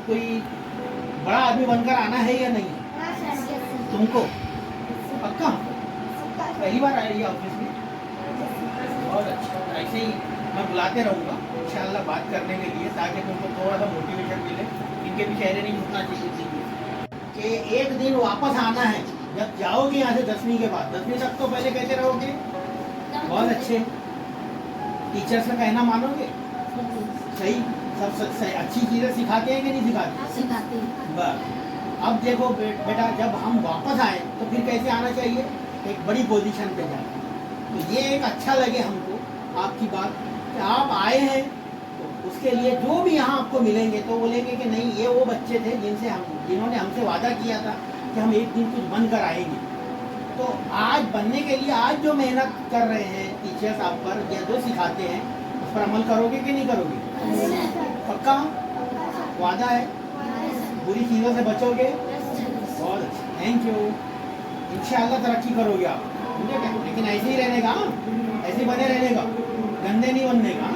कोई बड़ा आदमी बनकर आना है या नहीं? तुमको पक्का? पहली बार आई है ऑफिस में? बहुत अच्छा। ऐसे ही मैं बुलाते रहूँगा इंशाल्लाह बात करने के लिए, ताकि तुमको थोड़ा सा मोटिवेशन मिले। इनके भी चेहरे नहीं घुटना चाहिए कि एक दिन वापस आना है। जब जाओगे यहाँ से 10वीं के बाद, 10वीं तक तो पहले कैसे रहोगे? बहुत अच्छे टीचर्स का कहना मानोगे? सही, सब सही अच्छी चीज़ें सिखाते हैं कि नहीं सिखाते? सिखाते हैं। बस अब देखो बेटा, जब हम वापस आए तो फिर कैसे आना चाहिए? एक बड़ी पोजीशन पे जाना। तो ये एक अच्छा लगे हमको आपकी बात कि आप आए हैं, तो उसके लिए जो भी यहाँ आपको मिलेंगे तो बोलेंगे कि नहीं, ये वो बच्चे थे जिन्होंने हमसे वादा किया था कि हम एक दिन कुछ बन कर आएंगे। तो आज बनने के लिए आज जो मेहनत कर रहे हैं टीचर्स आप पर, या जो सिखाते हैं उस पर अमल करोगे कि नहीं करोगे? पक्का वादा है? बुरी चीज़ों से बचोगे? बहुत अच्छा, थैंक यू। इंशाल्लाह तरक्की करोगे आप, समझे क्या? लेकिन ऐसे ही रहने का, ऐसे ही बने रहने का, गंदे नहीं बनने का।